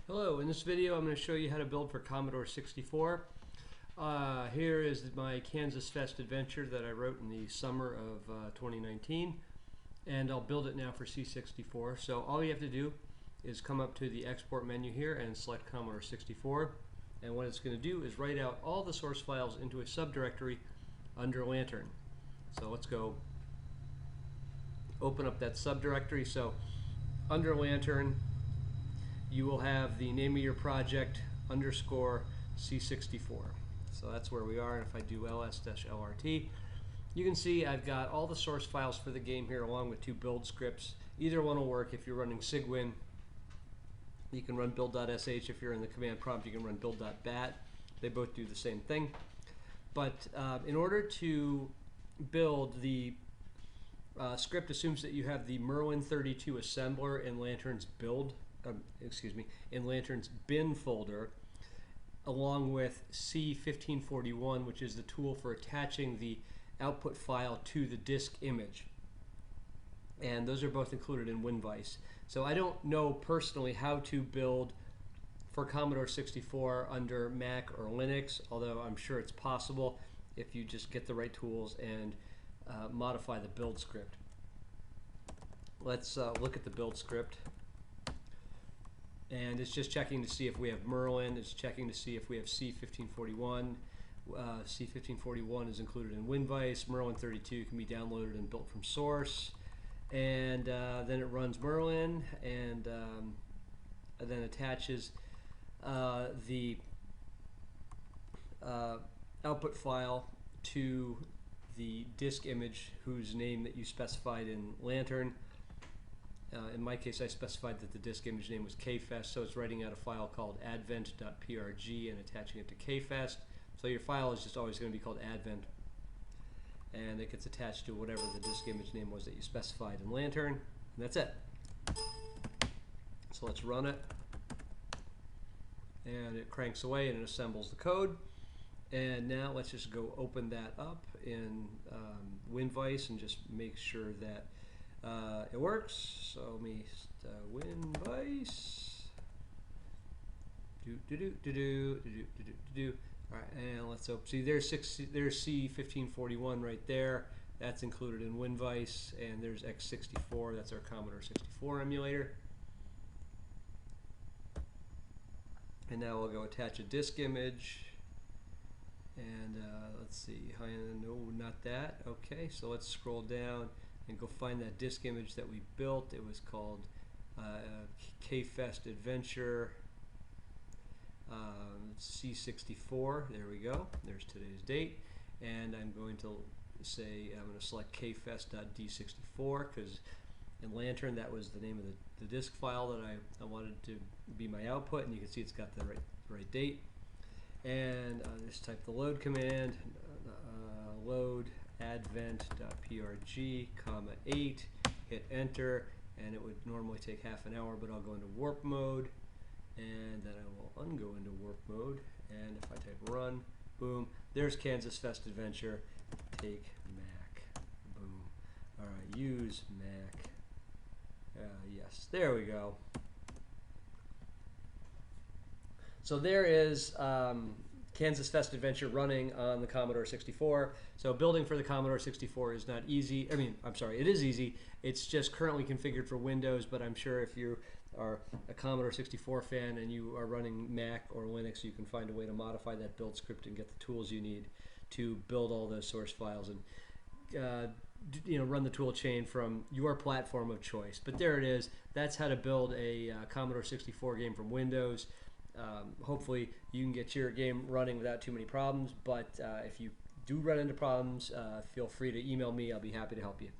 Hello, in this video I'm going to show you how to build for Commodore 64. Here is my Kansas Fest adventure that I wrote in the summer of 2019, and I'll build it now for C64. So all you have to do is come up to the export menu here and select Commodore 64, and what it's going to do is write out all the source files into a subdirectory under Lantern. So let's go open up that subdirectory. So under Lantern you will have the name of your project underscore C64. So that's where we are, and if I do ls-lrt, you can see I've got all the source files for the game here along with two build scripts. Either one will work. If you're running Cygwin, you can run build.sh. If you're in the command prompt, you can run build.bat. They both do the same thing. But in order to build, the script assumes that you have the Merlin 32 assembler in Lantern's in Lantern's bin folder, along with C1541, which is the tool for attaching the output file to the disk image. And those are both included in WinVice. So I don't know personally how to build for Commodore 64 under Mac or Linux, although I'm sure it's possible if you just get the right tools and modify the build script. Let's look at the build script. And it's just checking to see if we have Merlin. It's checking to see if we have C1541. C1541 is included in WinVice. Merlin 32 can be downloaded and built from source. And then it runs Merlin and then attaches the output file to the disk image whose name that you specified in Lantern. In my case, I specified that the disk image name was kfest, so it's writing out a file called advent.prg and attaching it to kfest. So your file is just always going to be called advent, and it gets attached to whatever the disk image name was that you specified in Lantern, and that's it. So let's run it, and it cranks away and it assembles the code. And now let's just go open that up in WinVice and just make sure that it works. So let me WinVice. All right, and let's open. See, there's C1541 right there. That's included in WinVice, and there's X64. That's our Commodore 64 emulator. And now we'll go attach a disk image. And let's see. No, not that. Okay, so let's scroll down and go find that disk image that we built. It was called KFest Adventure C64. There we go. There's today's date. And I'm going to say, I'm going to select kfest.d64 because in Lantern that was the name of the disk file that I wanted to be my output, and you can see it's got the right date. And just type the load command, load advent.prg, comma 8, hit enter, and it would normally take half an hour, but I'll go into warp mode, and then I will ungo into warp mode, and if I type run, boom, there's Kansas Fest Adventure, take Mac, boom. Alright, use Mac, yes, there we go. So there is Kansas Fest Adventure running on the Commodore 64. So building for the Commodore 64 is not easy. I'm sorry, it is easy. It's just currently configured for Windows, but I'm sure if you are a Commodore 64 fan and you are running Mac or Linux, you can find a way to modify that build script and get the tools you need to build all those source files and run the tool chain from your platform of choice. But there it is. That's how to build a Commodore 64 game from Windows. Hopefully you can get your game running without too many problems, but if you do run into problems, feel free to email me. I'll be happy to help you.